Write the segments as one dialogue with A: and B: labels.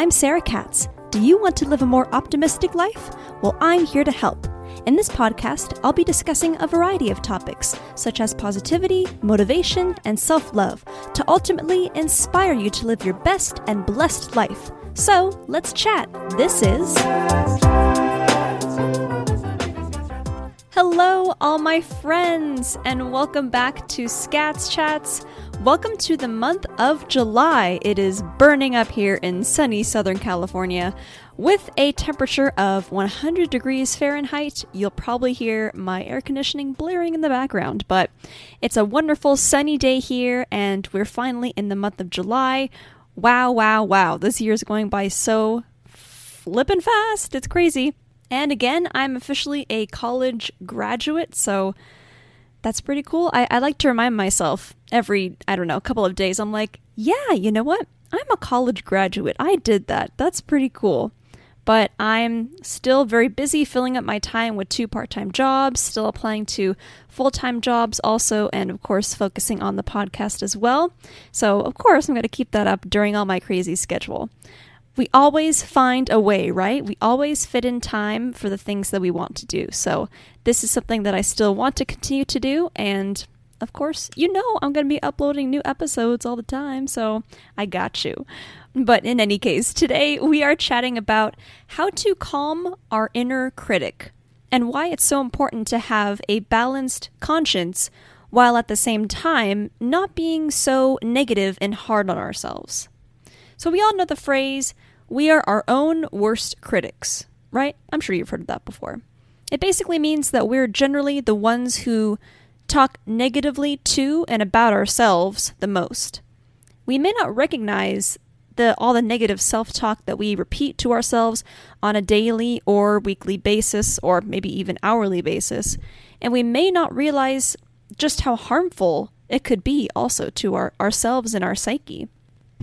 A: I'm Sarah Skatz. Do you want to live a more optimistic life? Well, I'm here to help. In this podcast, I'll be discussing a variety of topics, such as positivity, motivation, and self-love, to ultimately inspire you to live your best and blessed life. So, let's chat. This is... Hello, all my friends, and welcome back to Skatz Chats. Welcome to the month of July. It is burning up here in sunny Southern California with a temperature of 100 degrees Fahrenheit. You'll probably hear my air conditioning blaring in the background, but it's a wonderful sunny day here, and we're finally in the month of July. Wow, wow, wow. This year is going by so flippin' fast. It's crazy. And again, I'm officially a college graduate, so that's pretty cool. I like to remind myself every, couple of days, I'm like, yeah, you know what? I'm a college graduate. I did that. That's pretty cool. But I'm still very busy filling up my time with 2 part-time jobs, still applying to full-time jobs also, and of course, focusing on the podcast as well. So, of course, I'm going to keep that up during all my crazy schedule. We always find a way, right? We always fit in time for the things that we want to do. So this is something that I still want to continue to do. And of course, I'm going to be uploading new episodes all the time. So I got you. But in any case, today we are chatting about how to calm our inner critic and why it's so important to have a balanced conscience while at the same time not being so negative and hard on ourselves. So we all know the phrase, we are our own worst critics, right? I'm sure you've heard of that before. It basically means that we're generally the ones who talk negatively to and about ourselves the most. We may not recognize all the negative self-talk that we repeat to ourselves on a daily or weekly basis, or maybe even hourly basis, and we may not realize just how harmful it could be also to ourselves and our psyche.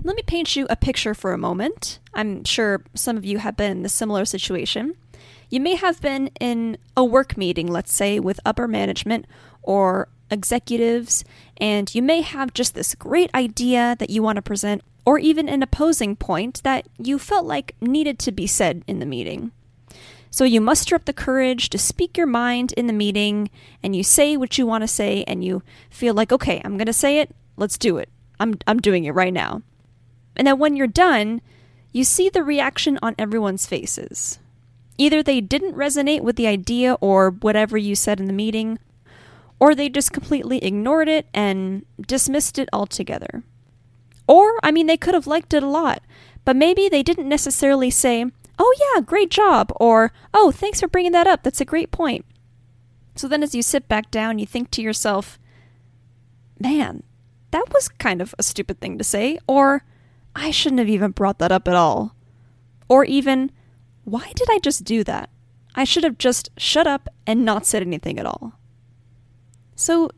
A: Let me paint you a picture for a moment. I'm sure some of you have been in a similar situation. You may have been in a work meeting, let's say, with upper management or executives, and you may have just this great idea that you want to present, or even an opposing point that you felt like needed to be said in the meeting. So you muster up the courage to speak your mind in the meeting, and you say what you want to say, and you feel like, okay, I'm going to say it, let's do it. I'm doing it right now. And then when you're done, you see the reaction on everyone's faces. Either they didn't resonate with the idea or whatever you said in the meeting, or they just completely ignored it and dismissed it altogether. Or, they could have liked it a lot, but maybe they didn't necessarily say, oh yeah, great job, or, oh, thanks for bringing that up, that's a great point. So then as you sit back down, you think to yourself, man, that was kind of a stupid thing to say, or, I shouldn't have even brought that up at all. Or even, why did I just do that? I should have just shut up and not said anything at all. So,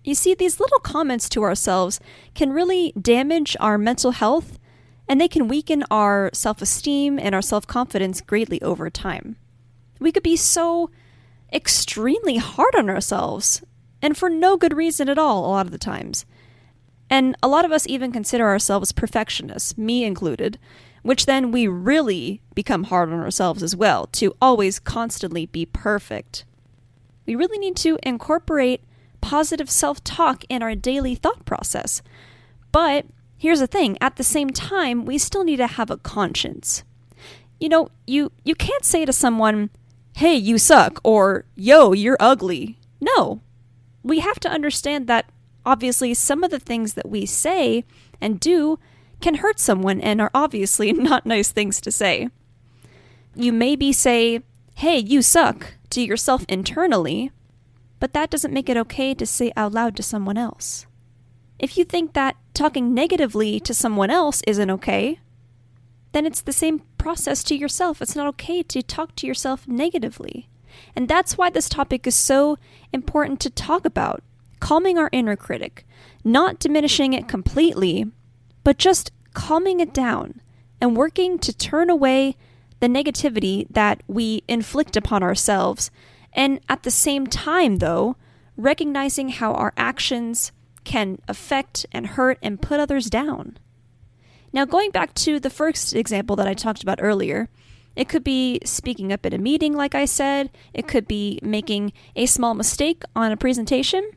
A: you see, these little comments to ourselves can really damage our mental health, and they can weaken our self-esteem and our self-confidence greatly over time. We could be so extremely hard on ourselves, and for no good reason at all a lot of the times. And a lot of us even consider ourselves perfectionists, me included, which then we really become hard on ourselves as well, to always constantly be perfect. We really need to incorporate positive self-talk in our daily thought process. But here's the thing, at the same time, we still need to have a conscience. You can't say to someone, hey, you suck, or yo, you're ugly. No, we have to understand that obviously, some of the things that we say and do can hurt someone and are obviously not nice things to say. You maybe say, hey, you suck, to yourself internally, but that doesn't make it okay to say out loud to someone else. If you think that talking negatively to someone else isn't okay, then it's the same process to yourself. It's not okay to talk to yourself negatively. And that's why this topic is so important to talk about. Calming our inner critic, not diminishing it completely, but just calming it down and working to turn away the negativity that we inflict upon ourselves, and at the same time, though, recognizing how our actions can affect and hurt and put others down. Now, going back to the first example that I talked about earlier, it could be speaking up at a meeting, like I said. It could be making a small mistake on a presentation.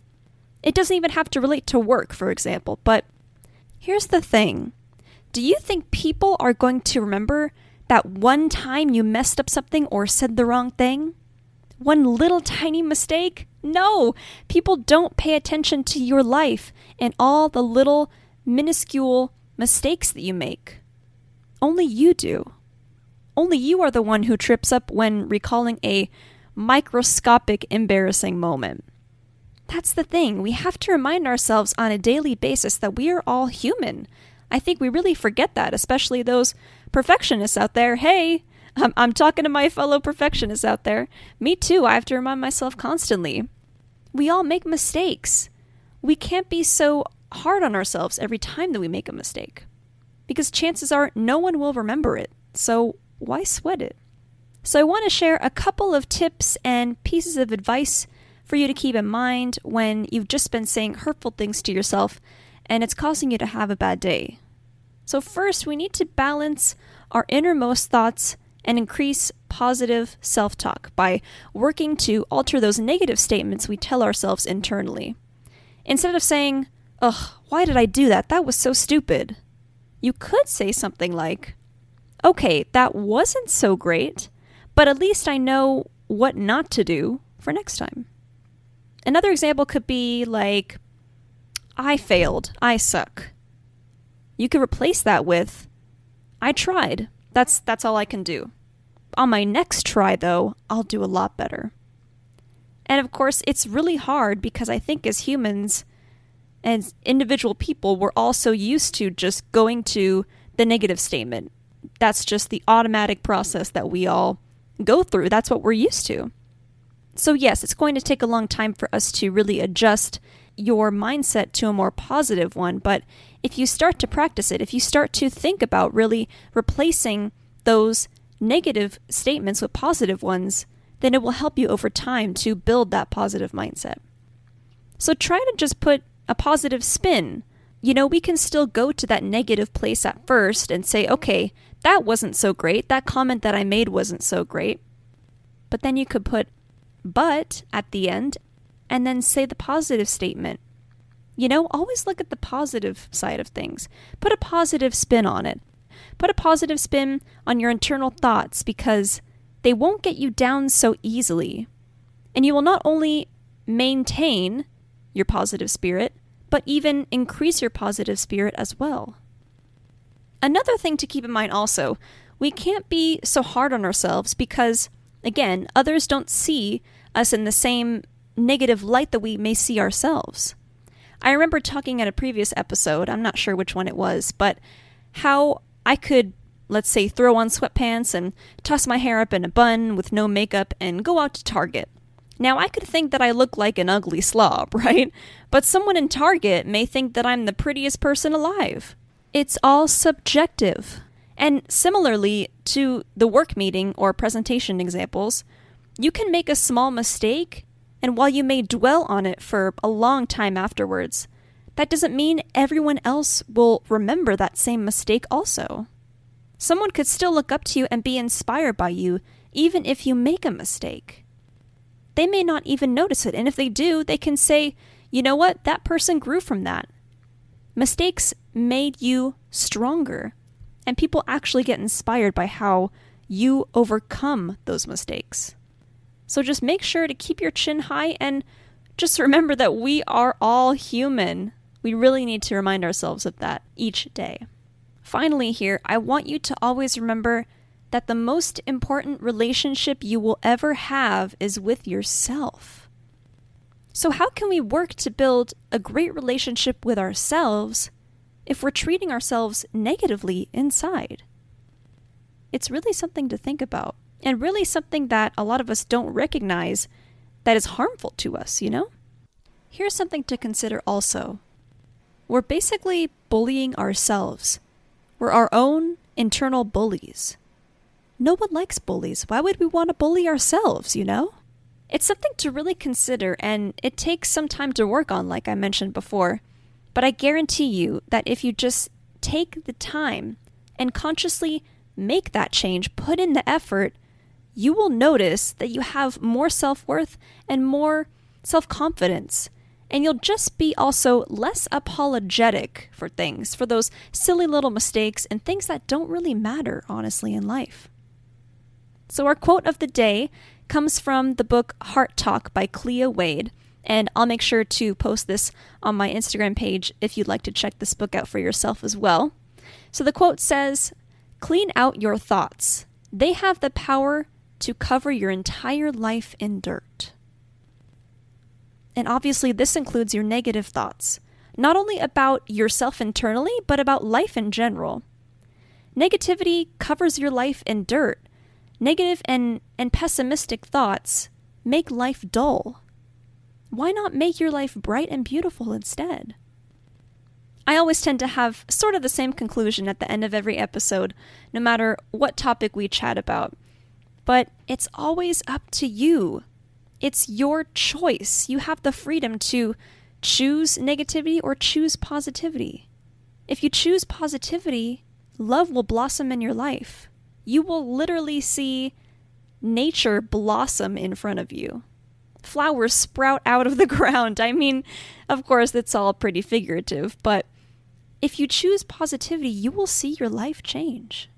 A: It doesn't even have to relate to work, for example. But here's the thing. Do you think people are going to remember that one time you messed up something or said the wrong thing? One little tiny mistake? No! People don't pay attention to your life and all the little minuscule mistakes that you make. Only you do. Only you are the one who trips up when recalling a microscopic embarrassing moment. That's the thing. We have to remind ourselves on a daily basis that we are all human. I think we really forget that, especially those perfectionists out there. Hey, I'm talking to my fellow perfectionists out there. Me too. I have to remind myself constantly. We all make mistakes. We can't be so hard on ourselves every time that we make a mistake, because chances are no one will remember it. So why sweat it? So I want to share a couple of tips and pieces of advice for you to keep in mind when you've just been saying hurtful things to yourself and it's causing you to have a bad day. So first, we need to balance our innermost thoughts and increase positive self-talk by working to alter those negative statements we tell ourselves internally. Instead of saying, "Ugh, why did I do that? That was so stupid," you could say something like, "Okay, that wasn't so great, but at least I know what not to do for next time." Another example could be like, "I failed. I suck." You could replace that with, "I tried. That's all I can do. On my next try, though, I'll do a lot better." And of course, it's really hard because I think as humans, as individual people, we're also used to just going to the negative statement. That's just the automatic process that we all go through. That's what we're used to. So yes, it's going to take a long time for us to really adjust your mindset to a more positive one. But if you start to practice it, if you start to think about really replacing those negative statements with positive ones, then it will help you over time to build that positive mindset. So try to just put a positive spin. We can still go to that negative place at first and say, "Okay, that wasn't so great. That comment that I made wasn't so great." But then you could put "but" at the end and then say the positive statement. Always look at the positive side of things. Put a positive spin on it. Put a positive spin on your internal thoughts, because they won't get you down so easily. And you will not only maintain your positive spirit, but even increase your positive spirit as well. Another thing to keep in mind also, we can't be so hard on ourselves because, again, others don't see us in the same negative light that we may see ourselves. I remember talking at a previous episode, I'm not sure which one it was, but how I could, let's say, throw on sweatpants and toss my hair up in a bun with no makeup and go out to Target. Now, I could think that I look like an ugly slob, right? But someone in Target may think that I'm the prettiest person alive. It's all subjective. And similarly to the work meeting or presentation examples, you can make a small mistake, and while you may dwell on it for a long time afterwards, that doesn't mean everyone else will remember that same mistake also. Someone could still look up to you and be inspired by you, even if you make a mistake. They may not even notice it, and if they do, they can say, "You know what? That person grew from that." Mistakes made you stronger, and people actually get inspired by how you overcome those mistakes. So just make sure to keep your chin high and just remember that we are all human. We really need to remind ourselves of that each day. Finally here, I want you to always remember that the most important relationship you will ever have is with yourself. So how can we work to build a great relationship with ourselves if we're treating ourselves negatively inside? It's really something to think about, and really something that a lot of us don't recognize that is harmful to us, Here's something to consider also. We're basically bullying ourselves. We're our own internal bullies. No one likes bullies. Why would we want to bully ourselves, It's something to really consider, and it takes some time to work on, like I mentioned before. But I guarantee you that if you just take the time and consciously make that change, put in the effort, you will notice that you have more self-worth and more self-confidence. And you'll just be also less apologetic for things, for those silly little mistakes and things that don't really matter, honestly, in life. So our quote of the day comes from the book Heart Talk by Clea Wade. And I'll make sure to post this on my Instagram page if you'd like to check this book out for yourself as well. So the quote says, "Clean out your thoughts. They have the power to cover your entire life in dirt." And obviously this includes your negative thoughts, not only about yourself internally, but about life in general. Negativity covers your life in dirt. Negative and pessimistic thoughts make life dull. Why not make your life bright and beautiful instead? I always tend to have sort of the same conclusion at the end of every episode, no matter what topic we chat about. But it's always up to you. It's your choice. You have the freedom to choose negativity or choose positivity. If you choose positivity, love will blossom in your life. You will literally see nature blossom in front of you. Flowers sprout out of the ground. I mean, of course, it's all pretty figurative, but if you choose positivity, you will see your life change.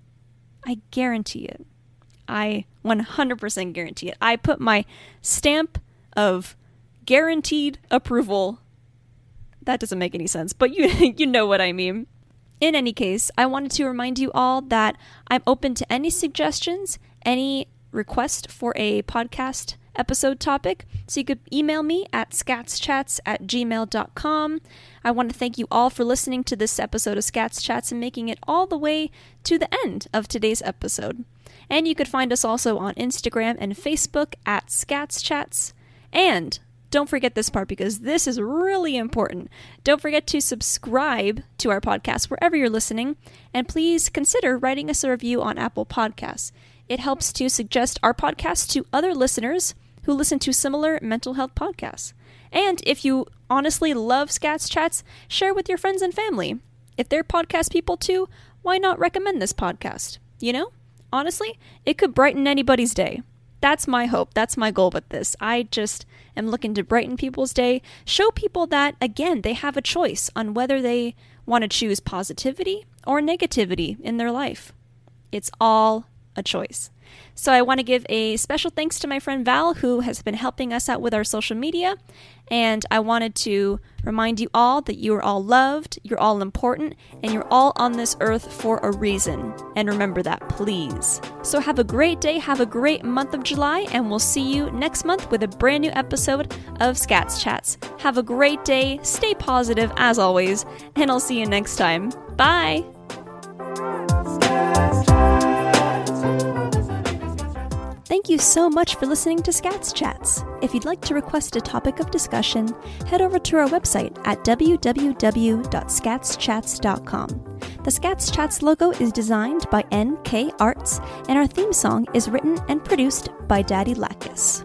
A: I guarantee it. I 100% guarantee it. I put my stamp of guaranteed approval. That doesn't make any sense, but you know what I mean. In any case, I wanted to remind you all that I'm open to any suggestions, any request for a podcast episode topic. So you could email me at skatschats@gmail.com. I want to thank you all for listening to this episode of Skatz Chats and making it all the way to the end of today's episode. And you could find us also on Instagram and Facebook at Skatz Chats. And don't forget this part because this is really important. Don't forget to subscribe to our podcast wherever you're listening. And please consider writing us a review on Apple Podcasts. It helps to suggest our podcast to other listeners who listen to similar mental health podcasts. And if you honestly love Skatz Chats, share with your friends and family. If they're podcast people too, why not recommend this podcast? You know, honestly, it could brighten anybody's day. That's my hope. That's my goal with this. I just am looking to brighten people's day, show people that, again, they have a choice on whether they want to choose positivity or negativity in their life. It's all a choice. So I want to give a special thanks to my friend Val, who has been helping us out with our social media. And I wanted to remind you all that you are all loved, you're all important, and you're all on this earth for a reason. And remember that, please. So have a great day, have a great month of July, and we'll see you next month with a brand new episode of Skatz Chats. Have a great day, stay positive as always, and I'll see you next time. Bye! Thank you so much for listening to Skatz Chats. If you'd like to request a topic of discussion, head over to our website at www.skatschats.com. The Skatz Chats logo is designed by Nkartz, and our theme song is written and produced by Daddy Lacus.